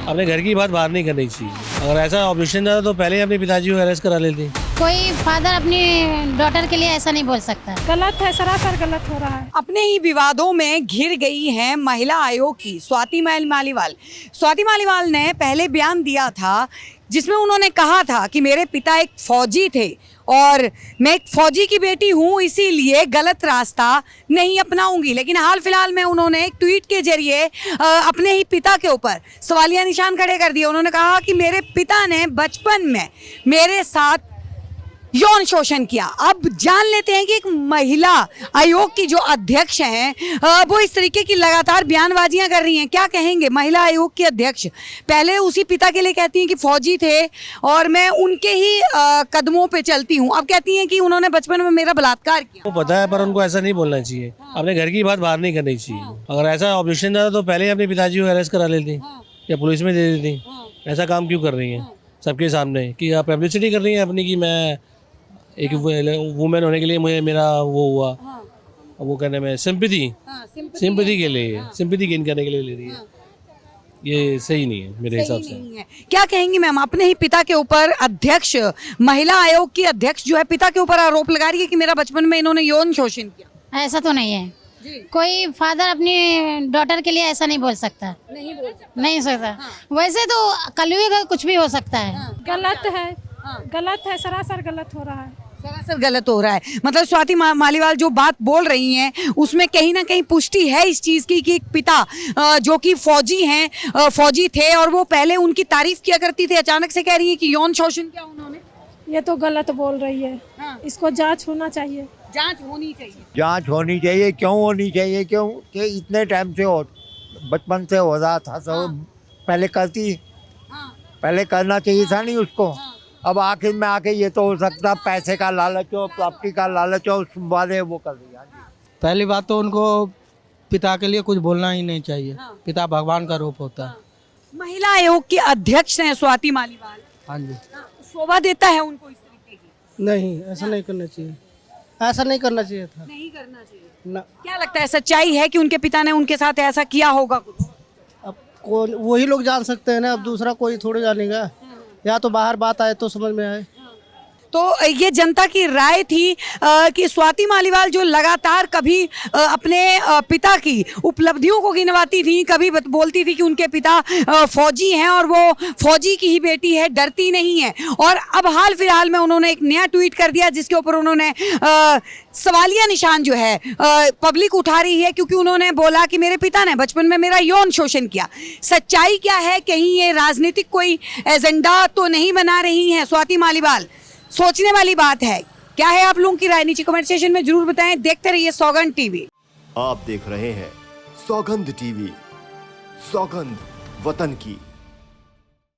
अपने घर की बात बाहर नहीं करनी चाहिए। अगर ऐसा ऑब्जेक्शन था तो पहले ही अपने पिताजी को अरेस्ट करा लेते। कोई फादर अपनी डॉटर के लिए ऐसा नहीं बोल सकता। गलत है, सरासर गलत हो रहा है। अपने ही विवादों में घिर गई हैं महिला आयोग की स्वाति मालीवाल। स्वाति मालीवाल ने पहले बयान दिया था जिसमें उन्होंने कहा था कि मेरे पिता एक फौजी थे और मैं एक फौजी की बेटी हूं, इसीलिए गलत रास्ता नहीं अपनाऊंगी। लेकिन हाल फिलहाल में उन्होंने एक ट्वीट के जरिए अपने ही पिता के ऊपर सवालिया निशान खड़े कर दिए। उन्होंने कहा कि मेरे पिता ने बचपन में मेरे साथ यौन शोषण किया। अब जान लेते हैं कि एक महिला आयोग की जो अध्यक्ष हैं वो इस तरीके की लगातार बयानबाजियां कर रही हैं। क्या कहेंगे महिला आयोग की अध्यक्ष? पहले उसी पिता के लिए कहती हैं कि फौजी थे और मैं उनके ही कदमों पे चलती हूं। अब कहती हैं कि उन्होंने बचपन में मेरा बलात्कार किया। वो पता है पर उनको ऐसा नहीं बोलना चाहिए। अपने घर की बात बाहर नहीं करनी चाहिए। अगर ऐसा ऑब्जेक्शन था तो पहले ही अपने पिताजी को अरेस्ट करा लेती या पुलिस में दे देती। ऐसा काम क्यों कर रही है सबके सामने कि आप पब्लिसिटी कर रही हैं अपनी कि मैं एक वुमेन होने के लिए मुझे मेरा वो हुआ। वो कहने में सिंपैथी के लिए सिंपैथी गेन करने के लिए ले रही है। ये सही नहीं है मेरे हिसाब से। क्या कहेंगी मैम? अपने ही पिता के ऊपर अध्यक्ष, महिला आयोग की अध्यक्ष जो है पिता के ऊपर आरोप लगा रही है कि मेरा बचपन में इन्होंने यौन शोषण किया। ऐसा तो नहीं है। कोई फादर अपनी डॉटर के लिए ऐसा नहीं बोल सकता। नहीं सकता। वैसे तो कलयुग है, कुछ भी हो सकता है। गलत है, गलत है, सरासर गलत हो रहा है। सरासर गलत हो रहा है। मतलब स्वाति मालीवाल जो बात बोल रही हैं उसमें कहीं ना कहीं पुष्टि है इस चीज की कि एक पिता जो कि फौजी हैं, फौजी थे और वो पहले उनकी तारीफ किया करती थी, अचानक से कह रही है कि यौन शोषण किया उन्होंने। ये तो गलत बोल रही है। इसको जांच होना चाहिए। जांच होनी चाहिए। जांच होनी चाहिए। क्यों होनी चाहिए? क्यों कि इतने टाइम से हो, बचपन से हो रहा था सब। पहले करती, पहले करना चाहिए था नहीं उसको। अब आखिर में आके ये तो हो सकता पैसे का लालच हो, प्रॉपर्टी का लालच हो, उस वाले वो कर दिया। पहली बात तो उनको पिता के लिए कुछ बोलना ही नहीं चाहिए। पिता भगवान का रूप होता है। महिला आयोग की अध्यक्ष हैं स्वाति मालीवाल। हाँ जी। शोभा देता है उनको इस तरीके की? नहीं, ऐसा नहीं करना चाहिए। ऐसा नहीं करना चाहिए था। नहीं करना चाहिए ना। क्या लगता है, सच्चाई है कि उनके पिता ने उनके साथ ऐसा किया होगा कुछ? अब कौन, वही लोग जान सकते हैं ना। अब दूसरा कोई थोड़ी जानेगा। या तो बाहर बात आए तो समझ में आए। तो ये जनता की राय थी कि स्वाति मालीवाल जो लगातार कभी अपने पिता की उपलब्धियों को गिनवाती थी, कभी बोलती थी कि उनके पिता फौजी हैं और वो फौजी की ही बेटी है, डरती नहीं है। और अब हाल फिलहाल में उन्होंने एक नया ट्वीट कर दिया जिसके ऊपर उन्होंने सवालिया निशान जो है पब्लिक उठा रही है, क्योंकि उन्होंने बोला कि मेरे पिता ने बचपन में मेरा यौन शोषण किया। सच्चाई क्या है? कहीं ये राजनीतिक कोई एजेंडा तो नहीं बना रही हैं स्वाति मालीवाल? सोचने वाली बात है। क्या है आप लोगों की राय? नीचे कमेंट सेक्शन में जरूर बताएं। देखते रहिए सौगंध टीवी। आप देख रहे हैं सौगंध टीवी, सौगंध वतन की।